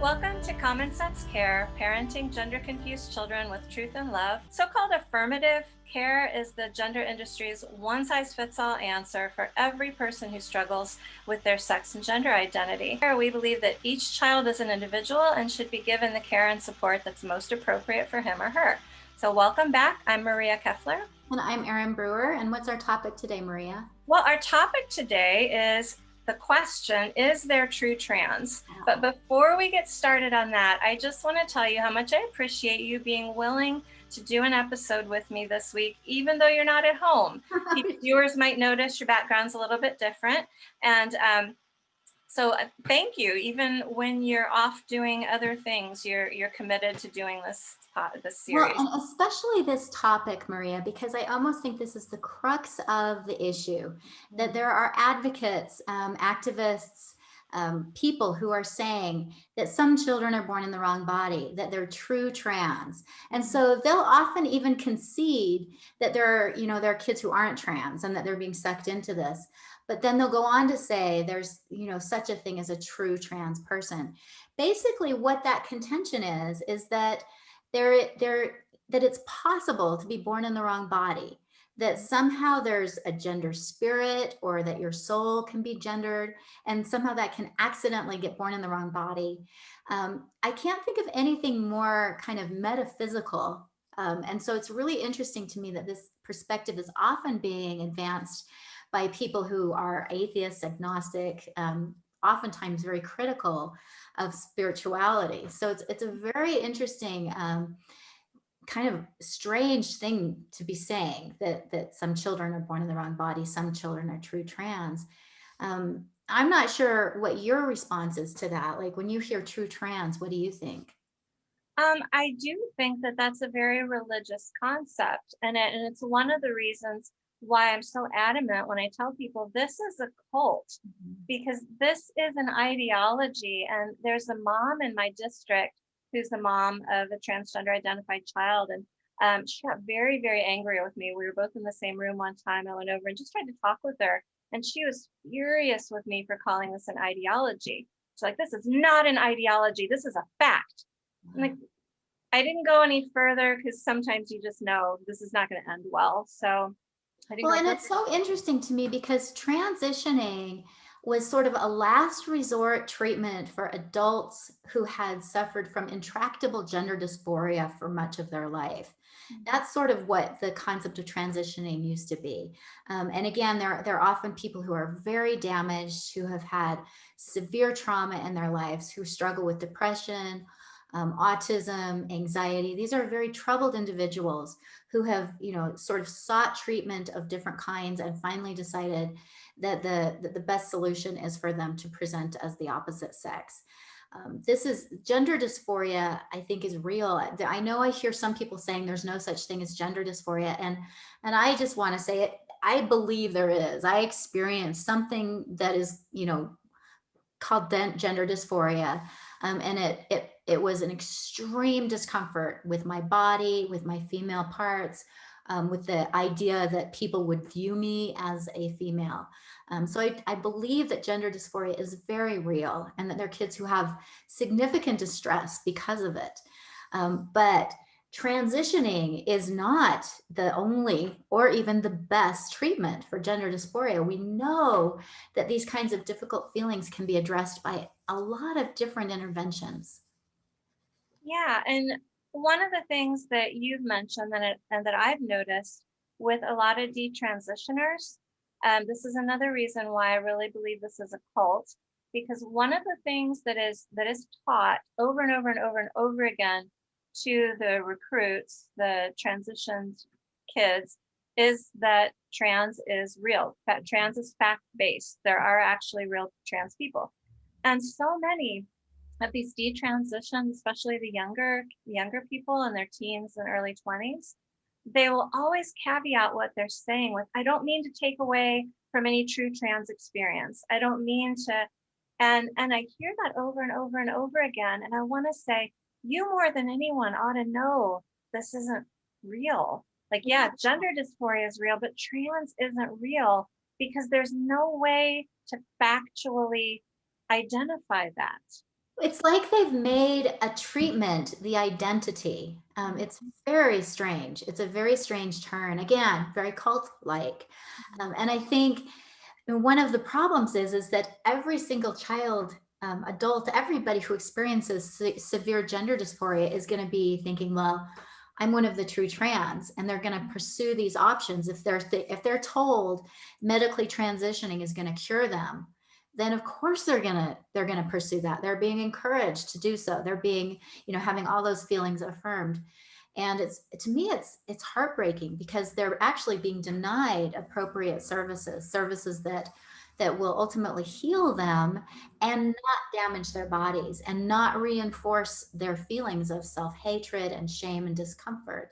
Welcome to Common Sense Care, parenting gender-confused children with truth and love. So-called affirmative care is the gender industry's one-size-fits-all answer for every person who struggles with their sex and gender identity. We believe that each child is an individual and should be given the care and support that's most appropriate for him or her. So welcome back. I'm Maria Keffler. And I'm Erin Brewer. And what's our topic today, Maria? Well, our topic today is the question, is there true trans? But before we get started on that, I just want to tell you how much I appreciate you being willing to do an episode with me this week, even though you're not at home. Viewers might notice your background's a little bit different. And so thank you. Even when you're off doing other things, you're committed to doing this series. Well, and especially this topic, Maria, because I almost think this is the crux of the issue, that there are advocates, activists, people who are saying that some children are born in the wrong body, that they're true trans. And so they'll often even concede that there are kids who aren't trans and that they're being sucked into this. But then they'll go on to say there's, such a thing as a true trans person. Basically, what that contention is that that it's possible to be born in the wrong body, that somehow there's a gender spirit or that your soul can be gendered and somehow that can accidentally get born in the wrong body. I can't think of anything more kind of metaphysical. And so it's really interesting to me that this perspective is often being advanced by people who are atheists, agnostic, oftentimes very critical of spirituality. So it's a very interesting kind of strange thing to be saying that some children are born in the wrong body, some children are true trans. I'm not sure what your response is to that. Like when you hear true trans, what do you think? I do think that that's a very religious concept, and it's one of the reasons why I'm so adamant when I tell people this is a cult, because this is an ideology. And there's a mom in my district who's the mom of a transgender identified child, and she got very, very angry with me. We were both in the same room one time. I went over and just tried to talk with her, and she was furious with me for calling this an ideology. She's like, this is not an ideology, this is a fact. I'm like, I didn't go any further because sometimes you just know this is not going to end well. So Well, and it's so interesting to me because transitioning was sort of a last resort treatment for adults who had suffered from intractable gender dysphoria for much of their life. That's sort of what the concept of transitioning used to be. And again, there are often people who are very damaged, who have had severe trauma in their lives, who struggle with depression, autism, anxiety. These are very troubled individuals who have, sort of sought treatment of different kinds and finally decided that the best solution is for them to present as the opposite sex. This is gender dysphoria, I think, is real. I know I hear some people saying there's no such thing as gender dysphoria, and I just want to say it. I believe there is. I experienced something that is, called gender dysphoria, and it was an extreme discomfort with my body, with my female parts, with the idea that people would view me as a female. So I believe that gender dysphoria is very real and that there are kids who have significant distress because of it. But transitioning is not the only or even the best treatment for gender dysphoria. We know that these kinds of difficult feelings can be addressed by a lot of different interventions. Yeah, and one of the things that you've mentioned and that I've noticed with a lot of detransitioners, this is another reason why I really believe this is a cult, because one of the things that is taught over and over and over and over again to the recruits, the transitioned kids, is that trans is real, that trans is fact-based. There are actually real trans people. And so many of these detransitions, especially the younger people in their teens and early 20s, they will always caveat what they're saying with, I don't mean to take away from any true trans experience. I don't mean to, and I hear that over and over and over again. And I want to say, you more than anyone ought to know this isn't real. Like, yeah, gender dysphoria is real, but trans isn't real because there's no way to factually identify that. It's like they've made a treatment the identity. It's very strange. It's a very strange turn. Again, very cult-like. And I think one of the problems is that every single child, adult, everybody who experiences severe gender dysphoria is going to be thinking, well, I'm one of the true trans, and they're going to pursue these options. If they're told medically transitioning is going to cure them, then of course they're going to pursue that. They're being encouraged to do so. They're being, having all those feelings affirmed. And to me, it's heartbreaking because they're actually being denied appropriate services that will ultimately heal them and not damage their bodies and not reinforce their feelings of self-hatred and shame and discomfort.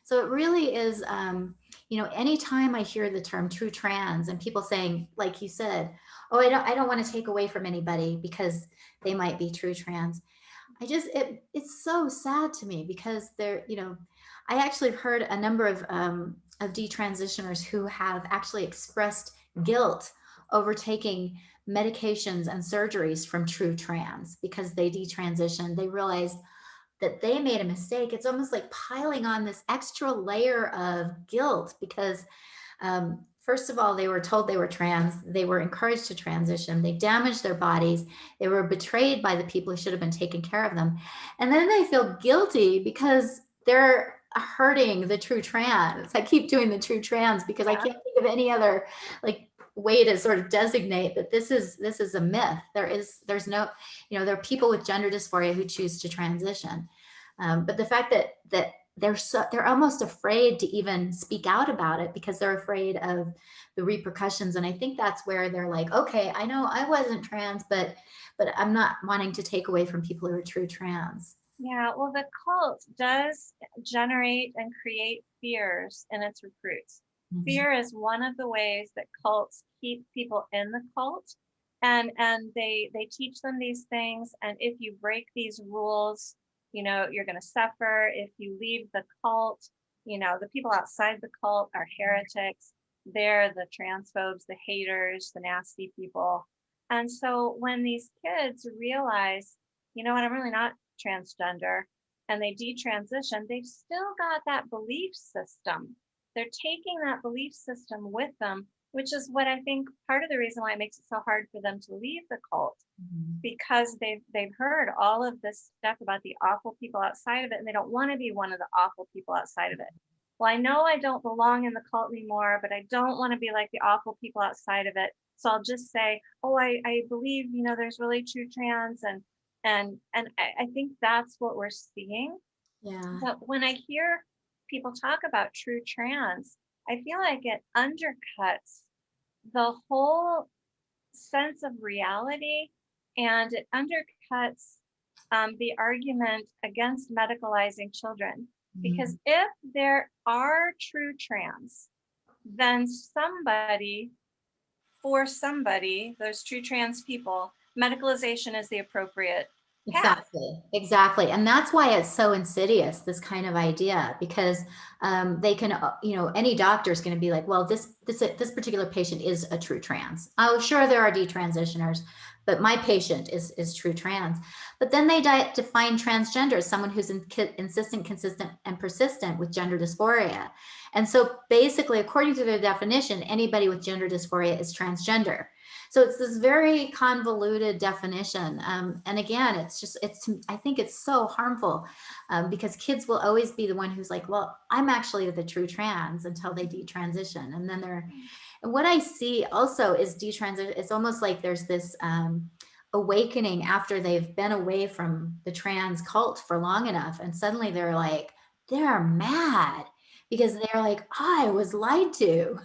So it really is, anytime I hear the term true trans and people saying, like you said, oh, I don't want to take away from anybody because they might be true trans. It's so sad to me because I actually have heard a number of detransitioners who have actually expressed guilt over taking medications and surgeries from true trans because they detransitioned. They realized that they made a mistake. It's almost like piling on this extra layer of guilt because first of all, they were told they were trans. They were encouraged to transition. They damaged their bodies. They were betrayed by the people who should have been taking care of them. And then they feel guilty because they're hurting the true trans. I keep doing the true trans because I can't think of any other like way to sort of designate that this is a myth. There's no, there are people with gender dysphoria who choose to transition. But the fact that they're almost afraid to even speak out about it because they're afraid of the repercussions. And I think that's where they're like, okay, I know I wasn't trans, but I'm not wanting to take away from people who are true trans. Yeah, well, the cult does generate and create fears in its recruits. Mhm. Fear is one of the ways that cults keep people in the cult, and they teach them these things. And if you break these rules, you're going to suffer. If you leave the cult, the people outside the cult are heretics. They're the transphobes, the haters, the nasty people. And so when these kids realize, you know what, I'm really not transgender, and they detransition, they've still got that belief system. They're taking that belief system with them, which is what I think part of the reason why it makes it so hard for them to leave the cult, Mhm. because they've heard all of this stuff about the awful people outside of it, and they don't want to be one of the awful people outside of it. Well, I know I don't belong in the cult anymore, but I don't want to be like the awful people outside of it. So I'll just say, oh, I believe, there's really true trans, and I think that's what we're seeing. Yeah. But when I hear people talk about true trans, I feel like it undercuts the whole sense of reality, and it undercuts the argument against medicalizing children. Because Mhm. if there are true trans, then for somebody, those true trans people, medicalization is the appropriate path. Exactly, exactly. And that's why it's so insidious, this kind of idea, because they can, any doctor is going to be like, well, this particular patient is a true trans. Oh, sure, there are detransitioners, but my patient is true trans. But then they define transgender as someone who's insistent, consistent, and persistent with gender dysphoria. And so basically, according to their definition, anybody with gender dysphoria is transgender. So it's this very convoluted definition. And again, I think it's so harmful because kids will always be the one who's like, well, I'm actually the true trans until they detransition. And what I see also is detransition. It's almost like there's this awakening after they've been away from the trans cult for long enough. And suddenly they're mad because they're like, I was lied to.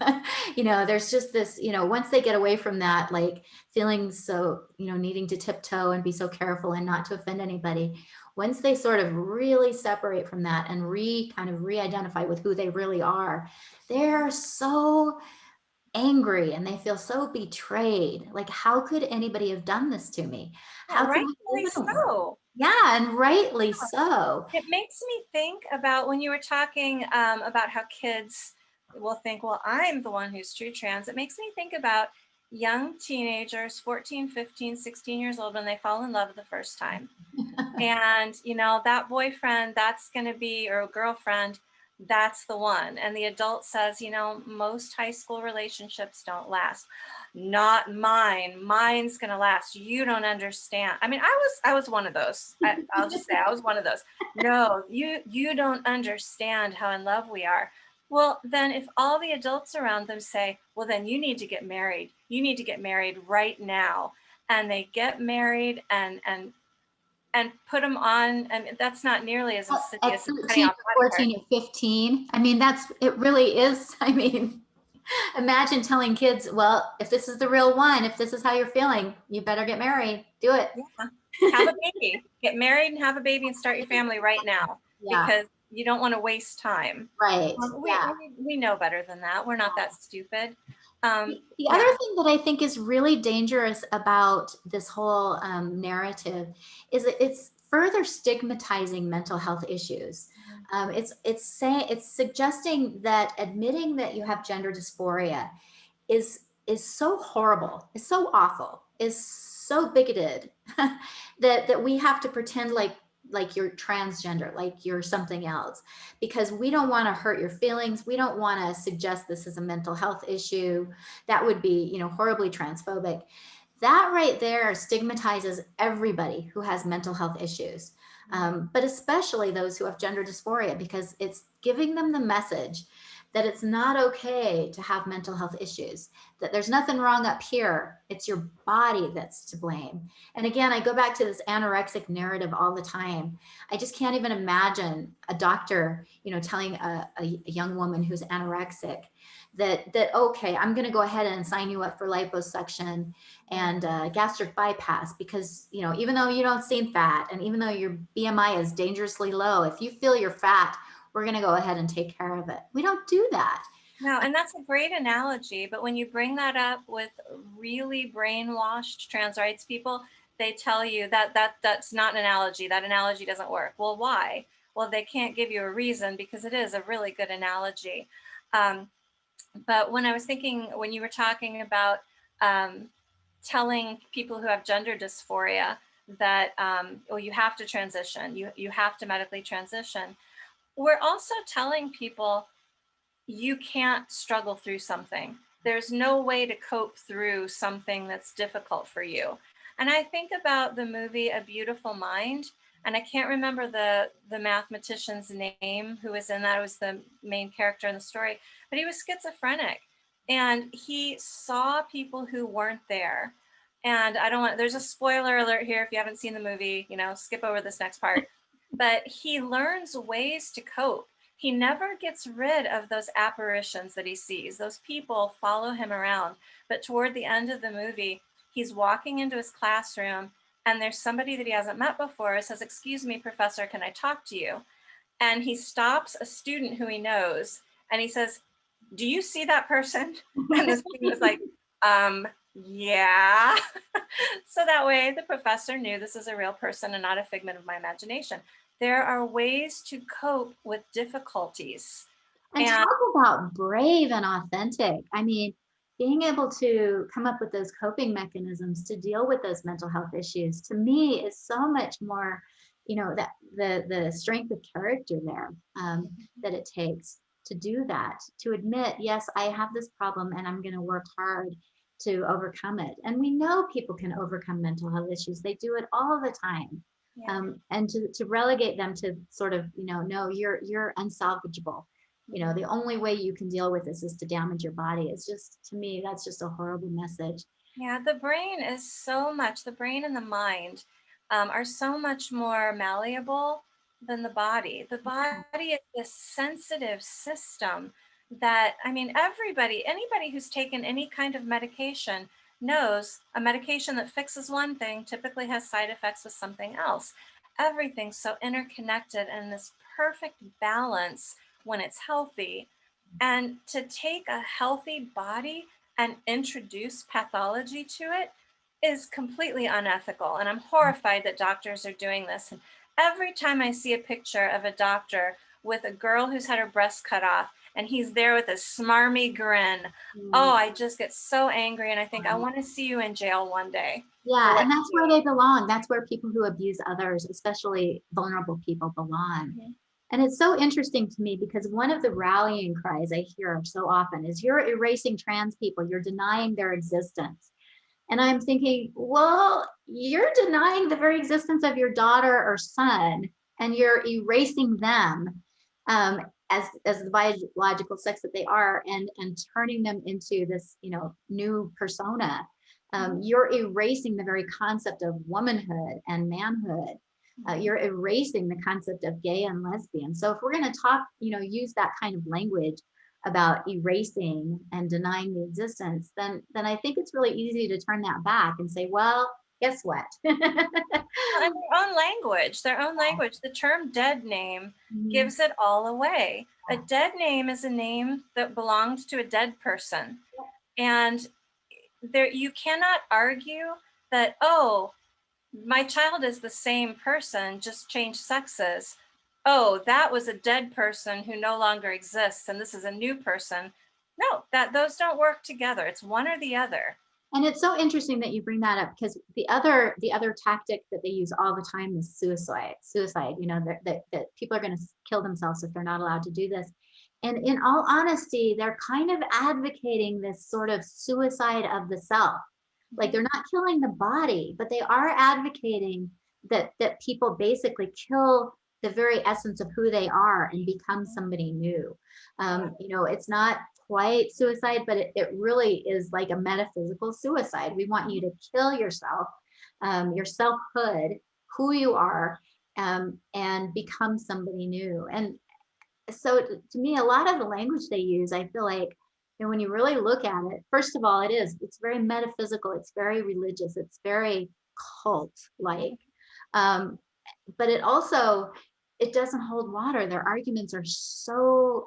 There's just this, once they get away from that, like feeling so, needing to tiptoe and be so careful and not to offend anybody. Once they sort of really separate from that and kind of re-identify with who they really are, they're so angry and they feel so betrayed. Like, how could anybody have done this to me? Yeah, How could we rightfully live in a world? so. Yeah, and rightly so. It makes me think about when you were talking about how kids will think, well, I'm the one who's true trans. It makes me think about young teenagers, 14, 15, 16 years old, when they fall in love the first time. And, that boyfriend, that's going to be, or girlfriend, that's the one. And the adult says, most high school relationships don't last. Not mine. Mine's going to last. You don't understand. I mean, I was one of those. I'll just say I was one of those. No, you don't understand how in love we are. Well, then if all the adults around them say, well, then you need to get married. You need to get married right now. And they get married and put them on. I mean, that's not nearly as At insidious as cutting 13 off or body parts. 14 or 15. I mean, it really is. I mean, imagine telling kids, well, if this is the real one, if this is how you're feeling, you better get married. Do it. Yeah. Have a baby, get married and have a baby and start your family right now, Yeah, because you don't want to waste time. right. We, Yeah. we know better than that. We're not that stupid. The other Yeah. thing that I think is really dangerous about this whole narrative is that it's further stigmatizing mental health issues. It's suggesting that admitting that you have gender dysphoria is so horrible, is so awful, is so bigoted that we have to pretend like you're transgender, like you're something else, because we don't want to hurt your feelings. We don't want to suggest this is a mental health issue. That would be, horribly transphobic. That right there stigmatizes everybody who has mental health issues, but especially those who have gender dysphoria, because it's giving them the message that it's not okay to have mental health issues, that there's nothing wrong up here. It's your body that's to blame. And again, I go back to this anorexic narrative all the time. I just can't even imagine a doctor, telling a young woman who's anorexic that okay, I'm going to go ahead and sign you up for liposuction and gastric bypass, because even though you don't seem fat, and even though your BMI is dangerously low, if you feel you're fat, we're going to go ahead and take care of it. We don't do that. No, and that's a great analogy. But when you bring that up with really brainwashed trans rights people, they tell you that's not an analogy. That analogy doesn't work. Well, why? Well, they can't give you a reason, because it is a really good analogy. But when I was thinking, when you were talking about telling people who have gender dysphoria that, well, you have to transition, you have to medically transition, we're also telling people you can't struggle through something. There's no way to cope through something that's difficult for you. And I think about the movie A Beautiful Mind, and I can't remember the mathematician's name who was in that. It was the main character in the story, but he was schizophrenic, and he saw people who weren't there. And I don't want, there's a spoiler alert here. If you haven't seen the movie, skip over this next part. But he learns ways to cope. He never gets rid of those apparitions that he sees. Those people follow him around. But toward the end of the movie, he's walking into his classroom, and there's somebody that he hasn't met before who says, "Excuse me, professor, can I talk to you?" And he stops a student who he knows, and he says, "Do you see that person?" And the student was like, yeah. So that way the professor knew this is a real person and not a figment of my imagination. There are ways to cope with difficulties. And talk about brave and authentic. I mean, being able to come up with those coping mechanisms to deal with those mental health issues, to me, is so much more, that the strength of character there, that it takes to do that, to admit, yes, I have this problem and I'm going to work hard to overcome it. And we know people can overcome mental health issues. They do it all the time. Yeah. And to relegate them to sort of, no, you're unsalvageable. The only way you can deal with this is to damage your body. It's just, to me, that's just a horrible message. Yeah, the brain the brain and the mind are so much more malleable than the body. The body is this sensitive system that, I mean, anybody who's taken any kind of medication knows a medication that fixes one thing typically has side effects with something else. Everything's so interconnected, and this perfect balance when it's healthy. And to take a healthy body and introduce pathology to it is completely unethical. And I'm horrified that doctors are doing this. And every time I see a picture of a doctor with a girl who's had her breast cut off, and he's there with a smarmy grin. Oh, I just get so angry, and I think I want to see you in jail one day for Yeah, what and that's you where they belong. That's where people who abuse others, especially vulnerable people, belong. do. And it's so interesting to me because one of the rallying cries I hear so often is, you're erasing trans people, you're denying their existence. And I'm thinking, well, you're denying the very existence of your daughter or son, and you're erasing them, um, as the biological sex that they are, and turning them into this, new persona. You're erasing the very concept of womanhood and manhood. You're erasing the concept of gay and lesbian. So if we're going to talk, use that kind of language about erasing and denying the existence, then I think it's really easy to turn that back and say, well, guess what? Well, and their own language. The term dead name gives it all away. A dead name is a name that belongs to a dead person. And there, you cannot argue that, oh, my child is the same person, just changed sexes. Oh, that was a dead person who no longer exists, and this is a new person. No, that those don't work together. It's one or the other. And it's so interesting that you bring that up, because the other tactic that they use all the time is suicide. Suicide, that people are going to kill themselves if they're not allowed to do this. And in all honesty, they're kind of advocating this sort of suicide of the self. Like, they're not killing the body, but they are advocating that people basically kill the very essence of who they are and become somebody new. It's not quite suicide, but it really is like a metaphysical suicide. We want you to kill yourself, your selfhood, who you are, and become somebody new. And so to me, a lot of the language they use, I feel like, when you really look at it, first of all, it's very metaphysical, it's very religious, it's very cult like. Um, but it doesn't hold water. Their arguments are so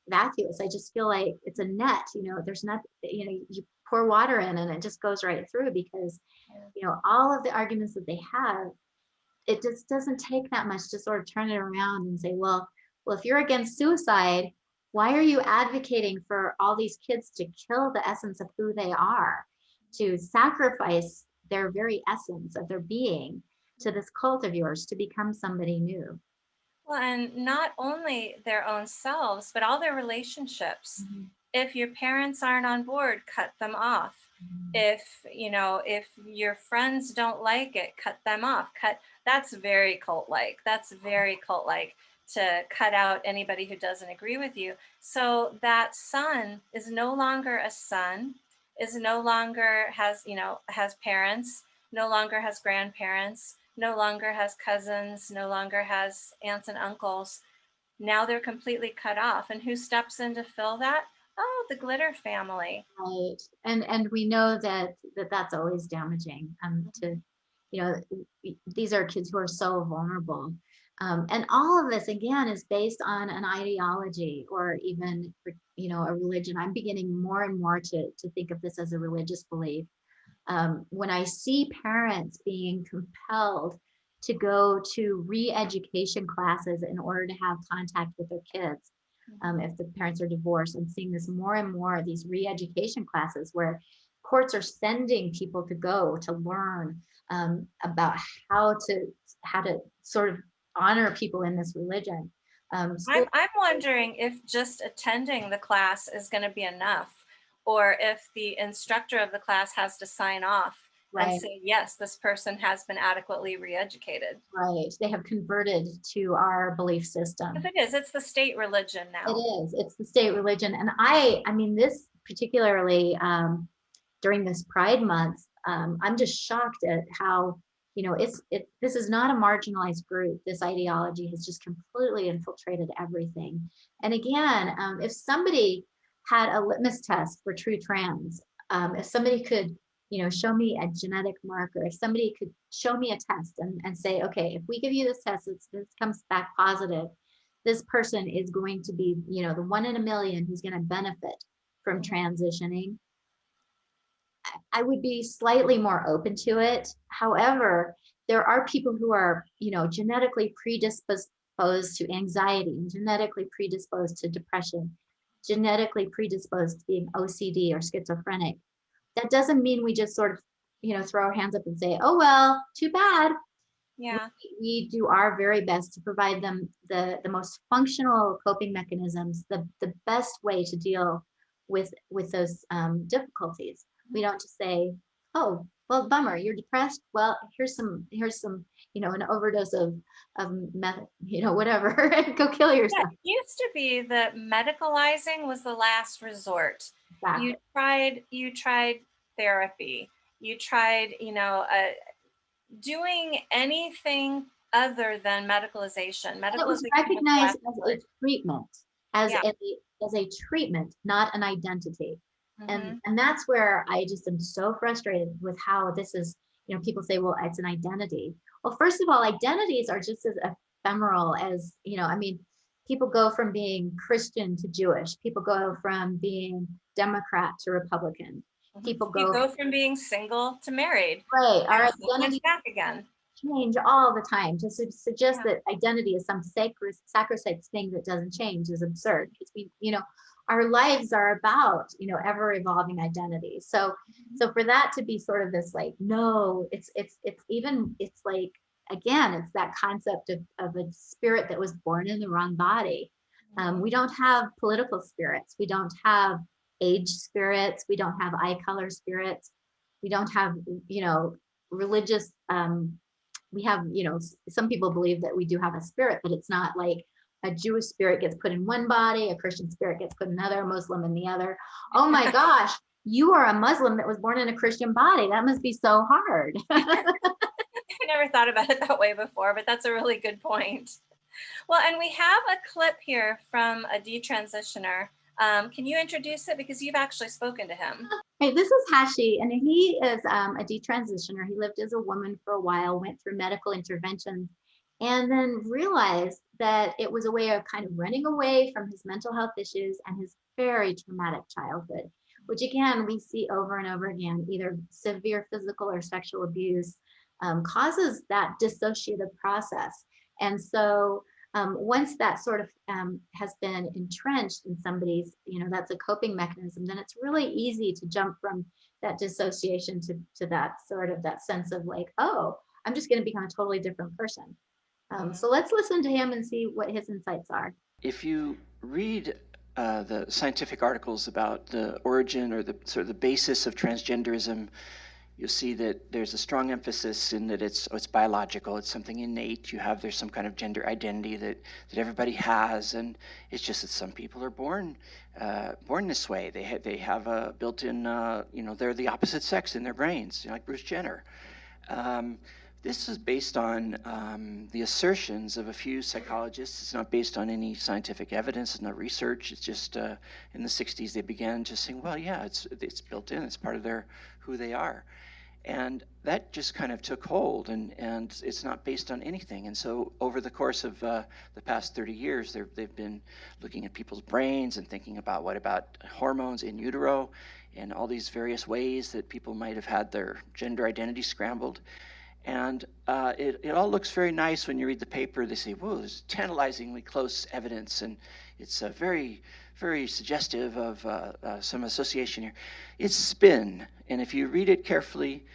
vacuous. I just feel like it's a net. There's not, you pour water in and it just goes right through, because all of the arguments that they have, it just doesn't take that much to sort of turn it around and say, well, if you're against suicide, why are you advocating for all these kids to kill the essence of who they are, to sacrifice their very essence of their being to this cult of yours to become somebody new? Well, and not only their own selves, but all their relationships. If your parents aren't on board, cut them off. If your friends don't like it, cut them off. That's very cult-like. That's very cult-like, to cut out anybody who doesn't agree with you. So that son is no longer a son, is no longer has parents, no longer has grandparents, no longer has cousins, no longer has aunts and uncles. Now they're completely cut off. And who steps in to fill that? Oh, the glitter family. Right. And we know that's always damaging, to, these are kids who are so vulnerable. And all of this, again, is based on an ideology, or even, a religion. I'm beginning more and more to think of this as a religious belief. When I see parents being compelled to go to re-education classes in order to have contact with their kids, if the parents are divorced, I'm seeing this more and more, these re-education classes where courts are sending people to go to learn about how to sort of honor people in this religion. I'm wondering if just attending the class is going to be enough, or if the instructor of the class has to sign off and Right. say, yes, this person has been adequately re-educated. Right. They have converted to our belief system. If it is, it's the state religion now. It is. It's the state religion. And I mean, this particularly during this Pride Month, I'm just shocked at how, this is not a marginalized group. This ideology has just completely infiltrated everything. And again, if somebody had a litmus test for true trans, if somebody could, show me a genetic marker, if somebody could show me a test and say, okay, if we give you this test, this comes back positive, this person is going to be, the one in a million who's going to benefit from transitioning, I would be slightly more open to it. However, there are people who are, genetically predisposed predisposed to anxiety, and genetically predisposed to depression, genetically predisposed to being OCD or schizophrenic. That doesn't mean we just sort of, throw our hands up and say, oh, well, too bad. we, Yeah. we do our very best to provide them the most functional coping mechanisms, the best way to deal with those difficulties. We don't just say, oh, well, bummer, you're depressed. Well, here's some, an overdose of meth, whatever, go kill Yeah, yourself. it used to be that medicalizing was the last resort. Exactly. You tried therapy. You tried, doing anything other than medicalization. And it was Medicalization was the recognized last as resort. a treatment, as Yeah. a treatment, not an identity. And Hmm. and that's where I just am so frustrated with how this is, people say, well, it's an identity. Well, first of all, identities are just as ephemeral as, I mean, people go from being Christian to Jewish, people go from being Democrat to Republican, Hmm. people You go, go from being single to married right, our and sometimes identity back again. change all the time. To suggest Yeah. that identity is some sacrosanct thing that doesn't change is absurd, because our lives are about, ever evolving identity. So for that to be sort of this like, no, it's like, again, it's that concept of a spirit that was born in the wrong body. We don't have political spirits. We don't have age spirits. We don't have eye color spirits. We don't have, religious we have, some people believe that we do have a spirit, but it's not like a Jewish spirit gets put in one body, a Christian spirit gets put in another, a Muslim in the other. Oh my gosh, you are a Muslim that was born in a Christian body. That must be so hard. I never thought about it that way before, but that's a really good point. Well, and we have a clip here from a detransitioner. Can you introduce it? Because you've actually spoken to him. Hey, this is Hashi, and he is a detransitioner. He lived as a woman for a while, went through medical interventions, and then realized that it was a way of kind of running away from his mental health issues and his very traumatic childhood, which again, we see over and over again, either severe physical or sexual abuse causes that dissociative process. And so once that sort of has been entrenched in somebody's, that's a coping mechanism, then it's really easy to jump from that dissociation to that sort of that sense of like, oh, I'm just going to become a totally different person. So let's listen to him and see what his insights are. If you read the scientific articles about the origin or the sort of the basis of transgenderism, you'll see that there's a strong emphasis in that it's biological. It's something innate. There's some kind of gender identity that everybody has, and it's just that some people are born this way. They have a built-in they're the opposite sex in their brains, like Bruce Jenner. This is based on the assertions of a few psychologists. It's not based on any scientific evidence. It's not research. It's just in the 60s they began just saying, well, yeah, it's built in. It's part of who they are. And that just kind of took hold, and it's not based on anything. And so over the course of the past 30 years, they've been looking at people's brains and thinking about what about hormones in utero and all these various ways that people might have had their gender identity scrambled. And it all looks very nice when you read the paper. They say, whoa, there's tantalizingly close evidence, and it's very, very suggestive of some association here. It's spin, and if you read it carefully,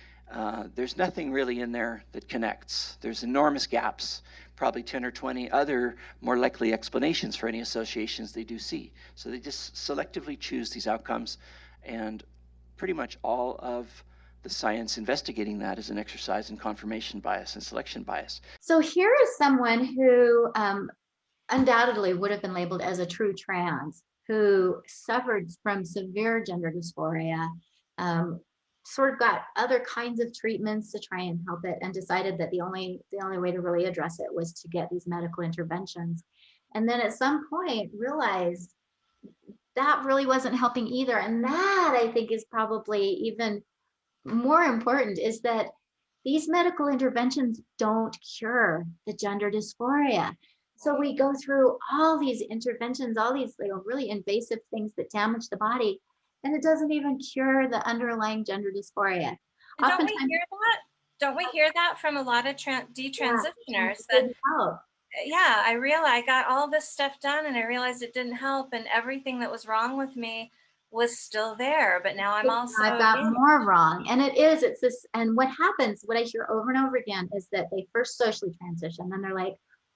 there's nothing really in there that connects. There's enormous gaps, probably 10 or 20 other more likely explanations for any associations they do see. So they just selectively choose these outcomes, and pretty much all of the science investigating that is an exercise in confirmation bias and selection bias. So here is someone who undoubtedly would have been labeled as a true trans, who suffered from severe gender dysphoria, sort of got other kinds of treatments to try and help it, and decided that the only way to really address it was to get these medical interventions. And then at some point realized that really wasn't helping either. And that, I think, is probably even more important, is that these medical interventions don't cure the gender dysphoria. So we go through all these interventions, all these really invasive things that damage the body, and it doesn't even cure the underlying gender dysphoria. And don't we Oftentimes, hear that? Don't we hear that from a lot of yeah, detransitioners it that didn't help. yeah, I realized I got all this stuff done and I realized it didn't help, and everything that was wrong with me was still there, but now I'm also I've got in. more wrong. And it's this, and what happens, what I hear over and over again is that they first socially transition, then they're like,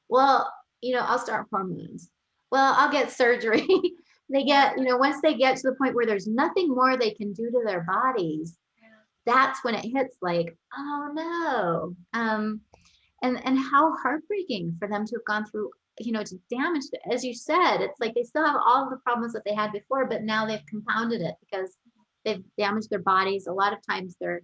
well, I'll start hormones. Well, I'll get surgery. They Yeah, get, once they get to the point where there's nothing more they can do to their bodies, that's when it hits like, oh no. And how heartbreaking for them to have gone through, to damage, as you said, it's like they still have all of the problems that they had before, but now they've compounded it because they've damaged their bodies. A lot of times they're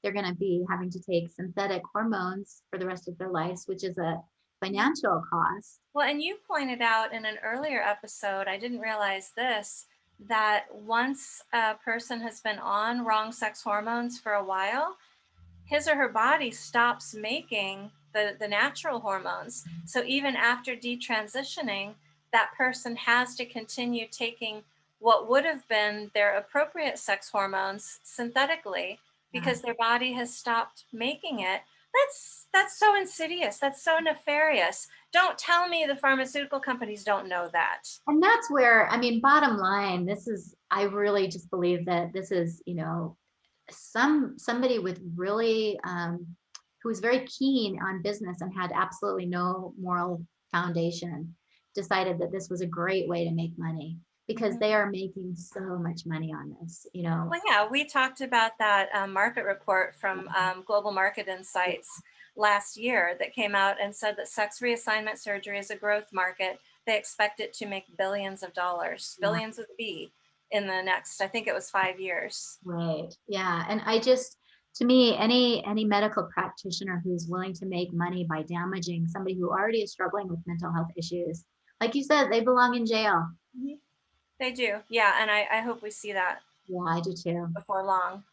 going to be having to take synthetic hormones for the rest of their lives, which is a financial cost. well, and you pointed out in an earlier episode, I didn't realize this, that once a person has been on wrong sex hormones for a while, his or her body stops making the natural hormones. So even after detransitioning, that person has to continue taking what would have been their appropriate sex hormones synthetically because their body has stopped making it. That's so insidious. That's so nefarious. Don't tell me the pharmaceutical companies don't know that. And that's where, I mean, bottom line, I really just believe that this is, somebody with really who was very keen on business and had absolutely no moral foundation decided that this was a great way to make money because they are making so much money on this. Well, yeah, we talked about that market report from Global Market Insights last year that came out and said that sex reassignment surgery is a growth market. They expect it to make billions of dollars, Yeah. billions with a B, in the next, I think it was 5 years. Right. Yeah. And to me, any medical practitioner who's willing to make money by damaging somebody who already is struggling with mental health issues, like you said, they belong in jail. Mhm. They do. Yeah. And I hope we see that Yeah, I do too. before long.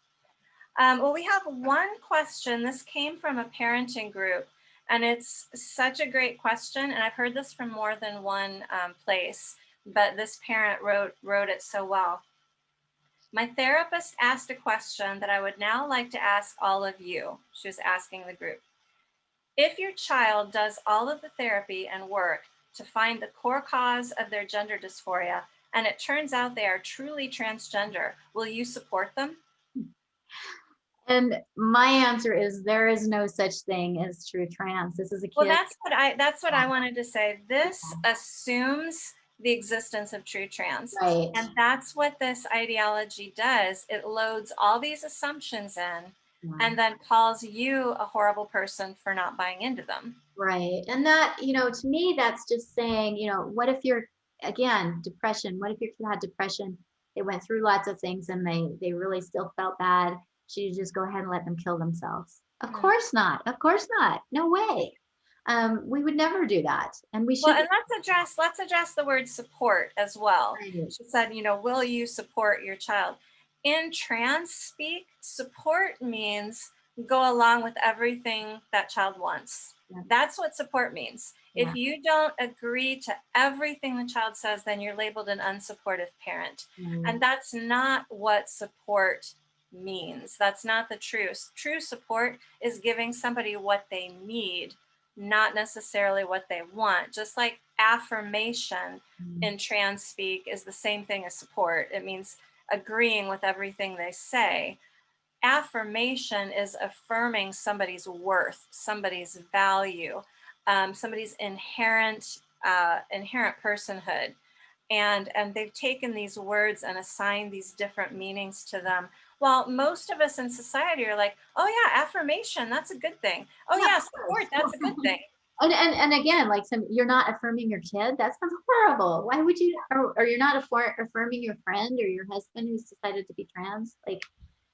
Well, we have one question. This came from a parenting group, and it's such a great question. And I've heard this from more than one place, but this parent wrote it so well. My therapist asked a question that I would now like to ask all of you. She was asking the group. If your child does all of the therapy and work to find the core cause of their gender dysphoria, and it turns out they are truly transgender, will you support them? And my answer is there is no such thing as true trans. This is a Well, kid. that's what I wanted to say. This assumes the existence of true trans. Right. And that's what this ideology does. It loads all these assumptions in and then calls you a horrible person for not buying into them. Right. And that, to me, that's just saying, what if you're, again, depression, what if your kid had depression? They went through lots of things and they really still felt bad. Should you just go ahead and let them kill themselves? Of course not. Of course not. No way. We would never do that. And we should. Well, and let's address the word support as well. Right. She said, will you support your child? In trans speak, support means go along with everything that child wants. Yeah. That's what support means. Yeah. If you don't agree to everything the child says, then you're labeled an unsupportive parent. And that's not what support means. That's not the truth. True support is giving somebody what they need, not necessarily what they want. Just like affirmation in trans speak is the same thing as support. It means agreeing with everything they say. Affirmation is affirming somebody's worth, somebody's value, somebody's inherent personhood. And they've taken these words and assigned these different meanings to them. While most of us in society are like, oh yeah, affirmation, that's a good thing. Oh yeah, support, that's a good thing. And again, like you're not affirming your kid. That sounds horrible. Why would you? Or you're not affirming your friend or your husband who's decided to be trans. Like,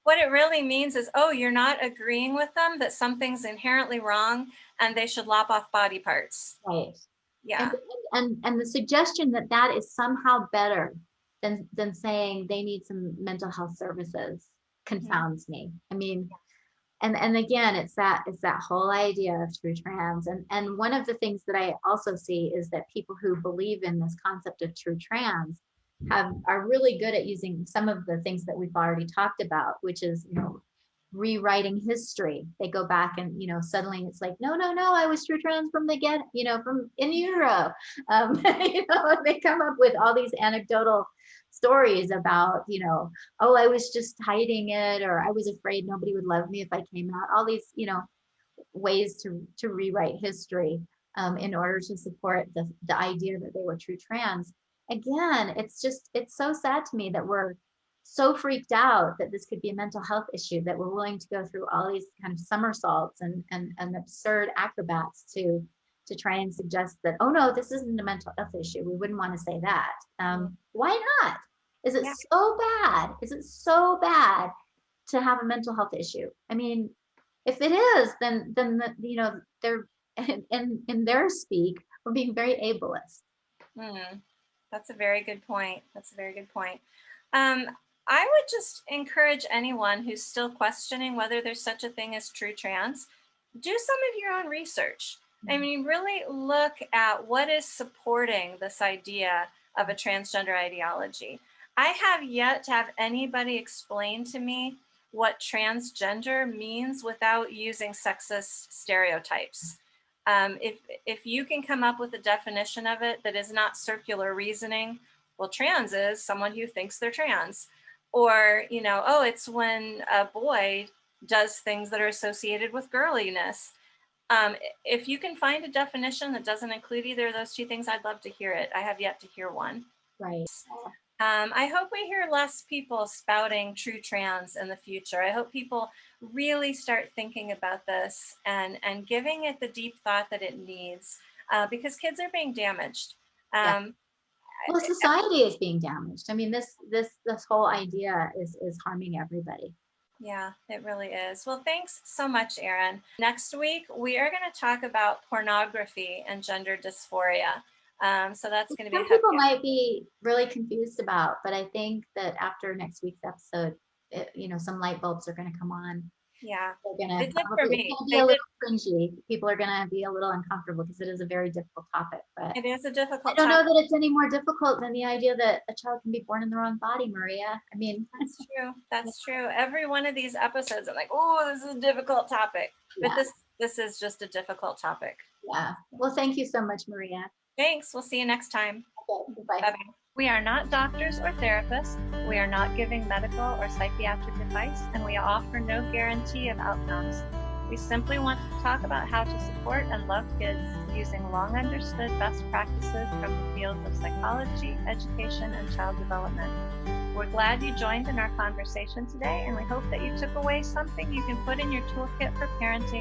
what it really means is, oh, you're not agreeing with them that something's inherently wrong and they should lop off body parts. Right. Yeah. And the suggestion that that is somehow better than saying they need some mental health services confounds me. I mean, and again, it's that whole idea of true trans. And one of the things that I also see is that people who believe in this concept of true trans are really good at using some of the things that we've already talked about, which is, rewriting history. They go back and, suddenly it's like, no, I was true trans from the get, from in utero. They come up with all these anecdotal stories about, oh, I was just hiding it, or I was afraid nobody would love me if I came out. All these, ways to rewrite history in order to support the idea that they were true trans. Again, it's so sad to me that we're so freaked out that this could be a mental health issue, that we're willing to go through all these kind of somersaults and absurd acrobats to try and suggest that, oh no, this isn't a mental health issue. We wouldn't want to say that. Why not? Is it so bad? Is it so bad to have a mental health issue? I mean, if it is, then they're in their speak, we're being very ableist. That's a very good point. I would just encourage anyone who's still questioning whether there's such a thing as true trans, do some of your own research. I mean, really look at what is supporting this idea of a transgender ideology. I have yet to have anybody explain to me what transgender means without using sexist stereotypes. If you can come up with a definition of it that is not circular reasoning, well, trans is someone who thinks they're trans. Or, oh, it's when a boy does things that are associated with girliness. If you can find a definition that doesn't include either of those two things, I'd love to hear it. I have yet to hear one. Right. I hope we hear less people spouting true trans in the future. I hope people really start thinking about this and giving it the deep thought that it needs, because kids are being damaged. Well, society is being damaged. I mean, this whole idea is harming everybody. Yeah, it really is. Well, thanks so much, Erin. Next week, we are going to talk about pornography and gender dysphoria. So that's going to be some people might be really confused about, but I think that after next week's episode, some light bulbs are going to come on. Yeah, they're going to be a little cringy. People are going to be a little uncomfortable because it is a very difficult topic. But it is a difficult. I don't know that it's any more difficult than the idea that a child can be born in the wrong body, Maria. I mean, that's true. That's true. Every one of these episodes, I'm like, oh, this is a difficult topic. But this is just a difficult topic. Yeah. Well, thank you so much, Maria. Thanks. We'll see you next time. Okay, bye. Bye-bye. We are not doctors or therapists. We are not giving medical or psychiatric advice, and we offer no guarantee of outcomes. We simply want to talk about how to support and love kids using long understood best practices from the fields of psychology, education, and child development. We're glad you joined in our conversation today, and we hope that you took away something you can put in your toolkit for parenting